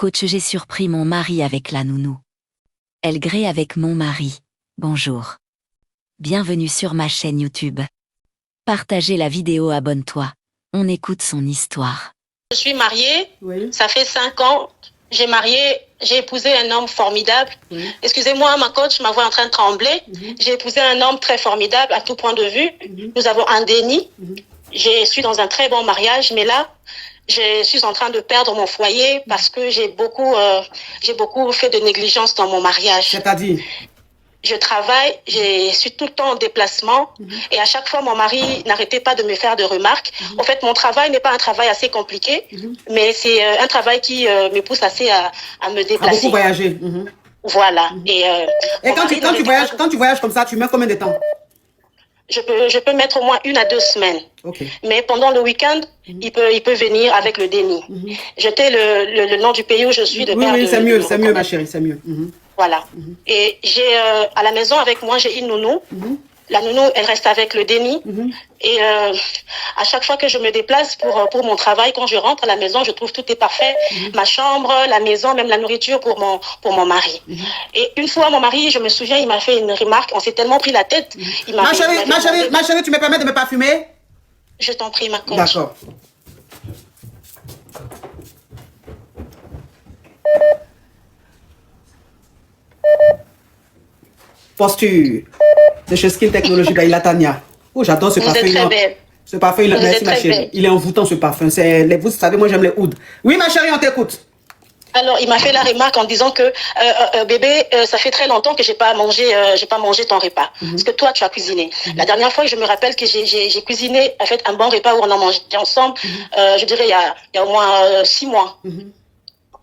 coach, j'ai surpris mon mari avec la nounou. Elle grée avec mon mari. Bonjour. Bienvenue sur ma chaîne YouTube. Partagez la vidéo, abonne-toi. On écoute son histoire. Je suis mariée, Oui. ça fait 5 ans. J'ai épousé un homme formidable. Oui. Excusez-moi, ma coach, ma voix est en train de trembler. J'ai épousé un homme très formidable à tout point de vue. Nous avons un déni. Je suis dans un très bon mariage, mais là, je suis en train de perdre mon foyer parce que j'ai beaucoup fait de négligence dans mon mariage. C'est-à-dire? Je travaille, je suis tout le temps en déplacement et à chaque fois, mon mari n'arrêtait pas de me faire de remarques. En fait, mon travail n'est pas un travail assez compliqué, mais c'est un travail qui me pousse assez à me À déplacer. beaucoup voyager. Voilà. Et Quand tu voyages comme ça, tu mets combien de temps? je peux mettre au moins 1 à 2 semaines. Ok. Mais pendant le week-end, il peut venir avec le déni. J'étais le nom du pays où je suis de père Oui, de- c'est de mieux, me c'est mieux, ma reconnaître. chérie, c'est mieux. Voilà. Et j'ai à la maison avec moi, j'ai une nounou. La nounou, elle reste avec le déni. Et à chaque fois que je me déplace pour mon travail, quand je rentre à la maison, je trouve tout est parfait. Ma chambre, la maison, même la nourriture pour mon mari. Et une fois, mon mari, je me souviens, il m'a fait une remarque. On s'est tellement pris la tête. Il Ma m'avait chérie, tu me permets de me parfumer? Je t'en prie, ma coach. D'accord. Posture de chez Skin Technology by Latania. Oh, j'adore ce Vous parfum. êtes très belle. Ce parfum, Vous merci êtes ma très chérie. belle. Il est envoûtant ce parfum. Vous savez, moi j'aime les ouds. Oui, ma chérie, on t'écoute. Alors, il m'a fait la remarque en disant que bébé, ça fait très longtemps que j'ai pas mangé ton repas. Parce que toi, tu as cuisiné. La dernière fois, je me rappelle que j'ai cuisiné, en fait, un bon repas où on a mangé ensemble. Je dirais il y a au moins 6 mois.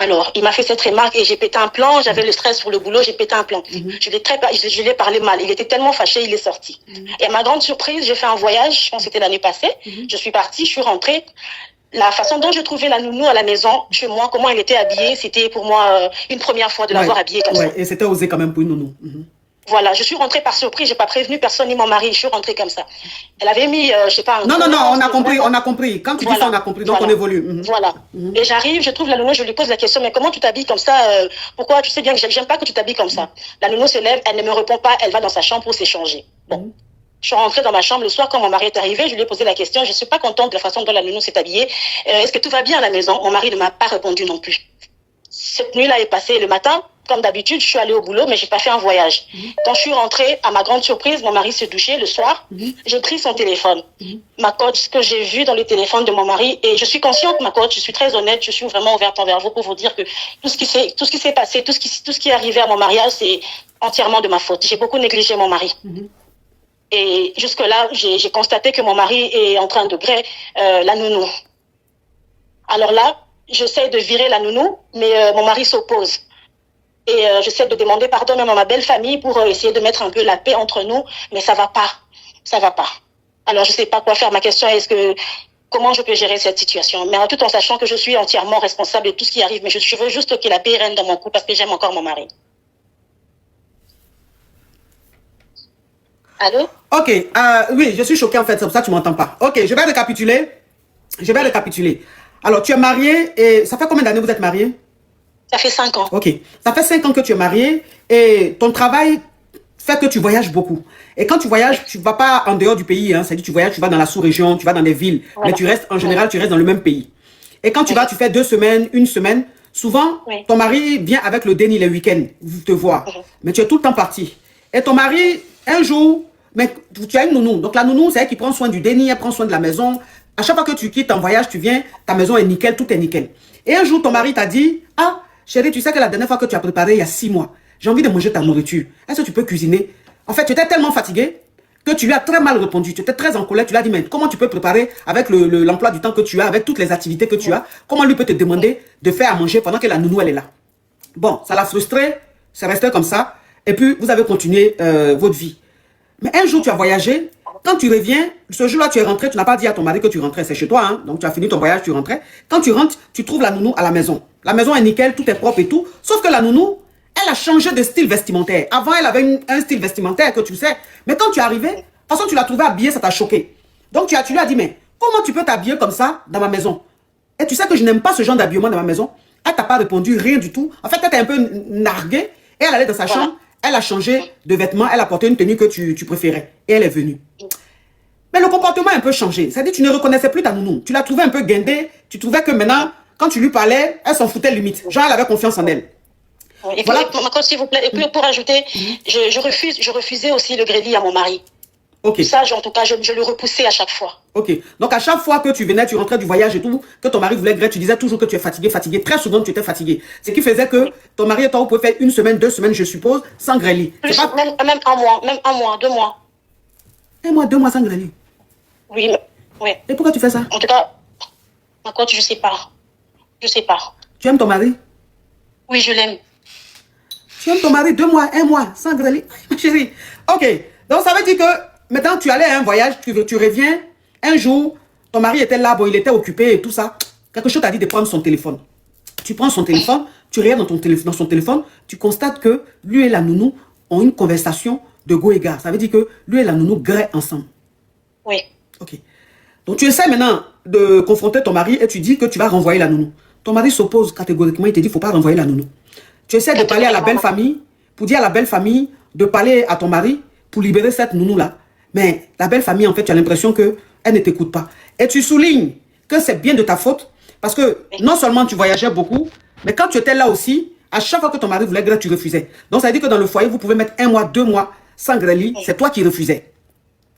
Alors, il m'a fait cette remarque et j'ai pété un plan. J'avais le stress pour le boulot, j'ai pété un plan. Je l'ai parlé mal. Il était tellement fâché, il est sorti. Et à ma grande surprise, j'ai fait un voyage. Je pense que c'était l'année passée. Je suis partie, je suis rentrée. La façon dont je trouvais la nounou à la maison, chez moi, comment elle était habillée, c'était pour moi une première fois de l'avoir habillée comme ça. Et c'était osé quand même pour une nounou. Voilà, je suis rentrée par surprise, j'ai pas prévenu personne ni mon mari, je suis rentrée comme ça. Elle avait mis, je sais pas... Non, on a compris. Quand tu dis ça, on a compris, donc on évolue. Voilà. Et j'arrive, je trouve la nounou, je lui pose la question, mais comment tu t'habilles comme ça pourquoi tu sais bien que j'aime pas que tu t'habilles comme ça. La nounou se lève, elle ne me répond pas, elle va dans sa chambre pour s'échanger. Bon. Je suis rentrée dans ma chambre le soir quand mon mari est arrivé, je lui ai posé la question, je suis pas contente de la façon dont la nounou s'est habillée. Est-ce que tout va bien à la maison? Mon mari ne m'a pas répondu non plus. Cette nuit-là est passée le matin, comme d'habitude, je suis allée au boulot, mais j'ai pas fait un voyage. Quand je suis rentrée, à ma grande surprise, mon mari se douchait le soir. J'ai pris son téléphone. Ma coach, ce que j'ai vu dans le téléphone de mon mari, et je suis consciente, ma coach, je suis très honnête, je suis vraiment ouverte envers vous pour vous dire que tout ce qui s'est passé, tout ce qui est arrivé à mon mariage, c'est entièrement de ma faute. J'ai beaucoup négligé mon mari. Et jusque-là, j'ai constaté que mon mari est en train de griller la nounou. Alors là, j'essaie de virer la nounou, mais mon mari s'oppose. Et j'essaie de demander pardon même à ma belle famille pour essayer de mettre un peu la paix entre nous, mais ça va pas. Ça va pas. Alors je sais pas quoi faire. Ma question est comment je peux gérer cette situation? Mais tout en sachant que je suis entièrement responsable de tout ce qui arrive, mais je veux juste que la paix règne dans mon couple parce que j'aime encore mon mari. Allô? Ok, oui, je suis choquée en fait, c'est pour ça que tu m'entends pas. Ok, je vais récapituler. Alors, tu es marié et ça fait combien d'années vous êtes marié? Ça fait 5 ans. Ok, ça fait 5 ans que tu es marié et ton travail fait que tu voyages beaucoup. Et quand tu voyages, tu ne vas pas en dehors du pays, hein, c'est-à-dire tu voyages, tu vas dans la sous-région, tu vas dans des villes, mais tu restes, en général, tu restes dans le même pays. Et quand tu vas, tu fais 2 semaines, 1 semaine, souvent, ton mari vient avec le déni les week-ends, vous te voir, mais tu es tout le temps parti. Et ton mari, un jour, mais tu as une nounou, donc la nounou, c'est elle qui prend soin du déni, elle prend soin de la maison. À chaque fois que tu quittes en voyage, tu viens, ta maison est nickel, tout est nickel. Et un jour, ton mari t'a dit, ah, chérie, tu sais que la dernière fois que tu as préparé, il y a 6 mois, j'ai envie de manger ta nourriture. Est-ce que tu peux cuisiner? En fait, tu étais tellement fatigué que tu lui as très mal répondu. Tu étais très en colère. Tu lui as dit, mais comment tu peux préparer avec l'emploi du temps que tu as, avec toutes les activités que tu as? Comment lui peut te demander de faire à manger pendant que la nounou, elle est là? Bon, ça l'a frustré. C'est resté comme ça. Et puis, vous avez continué votre vie. Mais un jour, tu as voyagé. Quand tu reviens, ce jour-là, tu es rentré. Tu n'as pas dit à ton mari que tu rentrais. C'est chez toi, hein? Donc, tu as fini ton voyage, tu rentrais. Quand tu rentres, tu trouves la nounou à la maison. La maison est nickel, tout est propre et tout. Sauf que la nounou, elle a changé de style vestimentaire. Avant, elle avait un style vestimentaire que tu sais. Mais quand tu es arrivé, de toute façon, tu l'as trouvée habillée, ça t'a choqué. Donc, tu lui as dit, mais comment tu peux t'habiller comme ça dans ma maison? Et tu sais que je n'aime pas ce genre d'habillement dans ma maison. Elle t'a pas répondu, rien du tout. En fait, elle t'a un peu nargué et elle allait dans sa chambre. Elle a changé de vêtements, elle a porté une tenue que tu préférais. Et elle est venue. Mais le comportement a un peu changé. C'est-à-dire tu ne reconnaissais plus ta nounou. Tu l'as trouvée un peu guindée. Tu trouvais que maintenant, quand tu lui parlais, elle s'en foutait limite. Genre, elle avait confiance en elle. Et voilà. S'il vous plaît, et puis pour ajouter, je refusais aussi le grévi à mon mari. Ok. Ça, en tout cas, je le repoussais à chaque fois. Ok. Donc, à chaque fois que tu venais, tu rentrais du voyage et tout, que ton mari voulait gré, tu disais toujours que tu es fatigué, fatigué. Très souvent, tu étais fatigué. Ce qui faisait que ton mari et toi, vous pouvez faire 1 semaine, 2 semaines, je suppose, sans grélie. Pas... Même 1 mois, 2 mois. 1 mois, 2 mois sans grélie. Oui, oui. Et pourquoi tu fais ça? En tout cas, ma coach, je sais pas. Je sais pas. Tu aimes ton mari? Oui, je l'aime. Tu aimes ton mari 2 mois, 1 mois, sans grélie? Ma chérie. Ok. Donc, ça veut dire que maintenant, tu allais à un voyage, tu reviens. Un jour, ton mari était là, bon, il était occupé et tout ça. Quelque chose t'a dit de prendre son téléphone. Tu prends son téléphone, tu regardes dans son téléphone, tu constates que lui et la nounou ont une conversation de go égard. Ça veut dire que lui et la nounou graient ensemble. Oui. Ok. Donc, tu essaies maintenant de confronter ton mari et tu dis que tu vas renvoyer la nounou. Ton mari s'oppose catégoriquement, il te dit qu'il ne faut pas renvoyer la nounou. Tu essaies de parler à la belle famille, pour dire à la belle famille de parler à ton mari pour libérer cette nounou-là. Mais la belle famille, en fait, tu as l'impression qu'elle ne t'écoute pas. Et tu soulignes que c'est bien de ta faute, parce que non seulement tu voyageais beaucoup, mais quand tu étais là aussi, à chaque fois que ton mari voulait griller, tu refusais. Donc, ça veut dire que dans le foyer, vous pouvez mettre 1 mois, 2 mois sans griller, c'est toi qui refusais.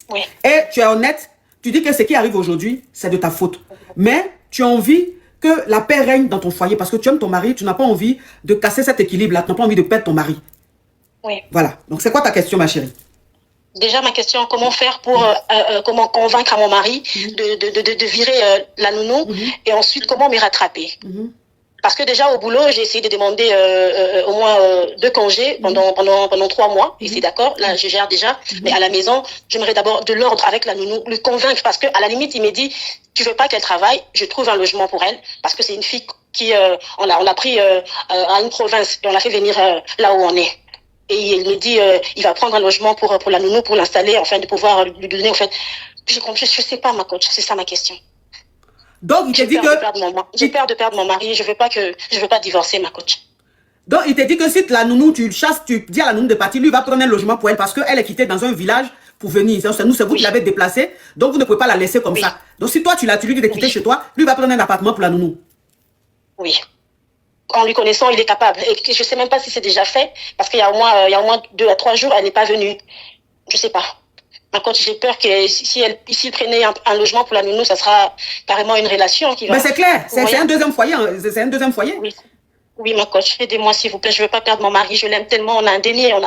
Oui. Et tu es honnête, tu dis que ce qui arrive aujourd'hui, c'est de ta faute. Mais tu as envie que la paix règne dans ton foyer, parce que tu aimes ton mari, tu n'as pas envie de casser cet équilibre-là, tu n'as pas envie de perdre ton mari. Oui. Voilà. Donc, c'est quoi ta question, ma chérie? Déjà, ma question, comment faire pour comment convaincre à mon mari de virer la nounou et ensuite comment me rattraper? Parce que déjà au boulot, j'ai essayé de demander au moins 2 congés pendant 3 mois. Et c'est d'accord, là je gère déjà. Mais à la maison, j'aimerais d'abord de l'ordre avec la nounou, le convaincre. Parce qu'à la limite, il me dit, tu veux pas qu'elle travaille, je trouve un logement pour elle. Parce que c'est une fille qui, on l'a pris à une province et on l'a fait venir là où on est. Et il me dit, il va prendre un logement pour la nounou, pour l'installer, afin de pouvoir lui donner, en fait. Je sais pas, ma coach, c'est ça ma question. Donc, il te dit que... J'ai peur de perdre mon mari, je veux pas divorcer, ma coach. Donc, il te dit que si la nounou, tu le chasses, tu dis à la nounou de partir, lui va prendre un logement pour elle parce qu'elle est quittée dans un village pour venir. C'est vous qui l'avez déplacée, donc vous ne pouvez pas la laisser comme ça. Donc, si toi, tu lui dis de quitter chez toi, lui va prendre un appartement pour la nounou. Oui. En lui connaissant, il est capable. Et je sais même pas si c'est déjà fait, parce qu'il y a au moins 2 à 3 jours, elle n'est pas venue. Je sais pas. Par contre, j'ai peur que s'il prenait un logement pour la nounou, ça sera carrément une relation qui va... Mais c'est clair, c'est un deuxième foyer. C'est un deuxième foyer. Oui. Oui, ma coach, aidez-moi s'il vous plaît. Je veux pas perdre mon mari. Je l'aime tellement. On a un délire.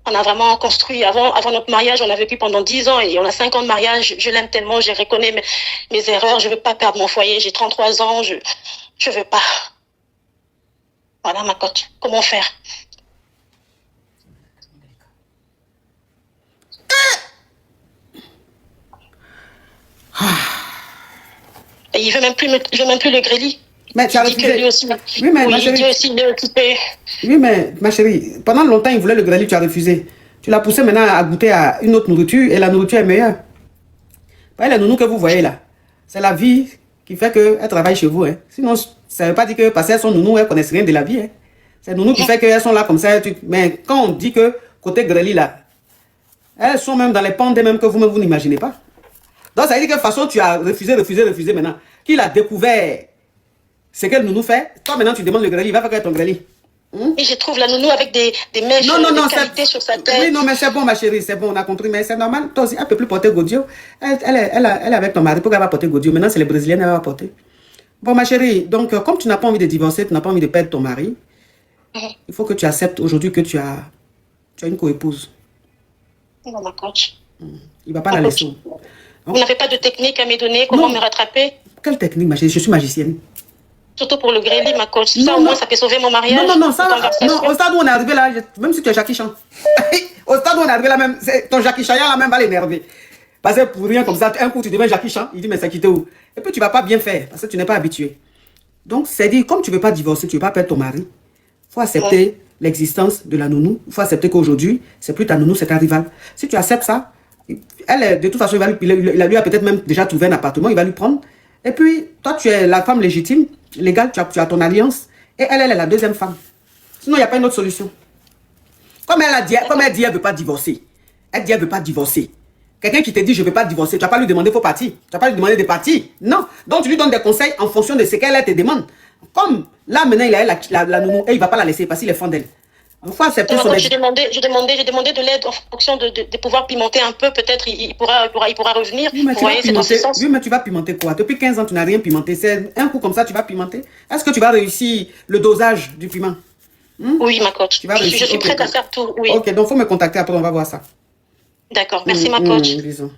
On a vraiment construit. Avant notre mariage, on a vécu pendant 10 ans et on a 5 ans de mariage. Je l'aime tellement. Je reconnais mes erreurs. Je veux pas perdre mon foyer. J'ai 33 ans. Je veux pas. Voilà, ma coach. Comment faire? Et il veut même plus le griller. Mais tu as refusé. Oui, mais ma chérie. Il est occupé. Oui, mais ma chérie, pendant longtemps, il voulait le griller, tu as refusé. Tu l'as poussé maintenant à goûter à une autre nourriture et la nourriture est meilleure. Voyez la nounou que vous voyez là. C'est la vie qui fait qu'elle travaille chez vous. Hein. Sinon, ça ne veut pas dire que parce qu'elles sont nounou, elles ne connaissent rien de la vie. Hein. C'est nounou qui fait qu'elles sont là comme ça. Mais quand on dit que côté greli là, elles sont même dans les pentes même que vous-même vous n'imaginez pas. Donc ça veut dire que de toute façon tu as refusé maintenant. Qu'il a découvert ce qu'elle nounou fait. Toi maintenant tu demandes le greli, il va faire ton greli. Et je trouve la nounou avec des mèches de qualité sur sa tête. Oui, non, mais c'est bon, ma chérie, c'est bon, on a compris, mais c'est normal. Toi aussi, elle ne peut plus porter Godio. Elle est avec ton mari, pourquoi elle va porter Godio? Maintenant, c'est les Brésiliennes, elle va porter. Bon, ma chérie, donc, comme tu n'as pas envie de divorcer, tu n'as pas envie de perdre ton mari, il faut que tu acceptes aujourd'hui que tu as une co-épouse. Non, ma coach. Il ne va pas la laisser. Vous n'avez pas de technique à me donner, comment me rattraper? Quelle technique, ma chérie? Je suis magicienne. Surtout pour le grêle, ma coach. Ça, au moins, ça peut sauver mon mariage. Non, au stade où on est arrivé là, même si tu es Jackie Chan, au stade où on est arrivé là, même, ton Jackie Chan là même va l'énerver. Parce que pour rien comme ça, un coup tu deviens Jackie Chan, il dit mais ça quitte où? Et puis tu vas pas bien faire, parce que tu n'es pas habitué. Donc c'est dit, comme tu veux pas divorcer, tu veux pas perdre ton mari, il faut accepter l'existence de la nounou. Il faut accepter qu'aujourd'hui, c'est plus ta nounou, c'est ta rivale. Si tu acceptes ça, elle, de toute façon, il lui a peut-être même déjà trouvé un appartement, il va lui prendre. Et puis, toi, tu es la femme légitime, légale, tu as ton alliance. Et elle est la deuxième femme. Sinon, il n'y a pas une autre solution. Comme elle dit, elle ne veut pas divorcer. Elle dit, elle ne veut pas divorcer. Quelqu'un qui te dit, je ne veux pas divorcer, tu ne vas pas lui demander, il faut partir. Tu ne vas pas lui demander de partir. Non. Donc, tu lui donnes des conseils en fonction de ce qu'elle te demande. Comme là, maintenant, il a la nounou et il ne va pas la laisser parce qu'il est fan d'elle. J'ai demandé de l'aide en fonction de pouvoir pimenter un peu. Peut-être il pourra revenir. Oui, mais tu vas pimenter quoi? Depuis 15 ans, tu n'as rien pimenté. C'est un coup comme ça, tu vas pimenter. Est-ce que tu vas réussir le dosage du piment? Oui, ma coach. Je suis prête à faire tout. Oui. Ok, donc il faut me contacter après, on va voir ça. D'accord. Merci, ma coach. Bisous.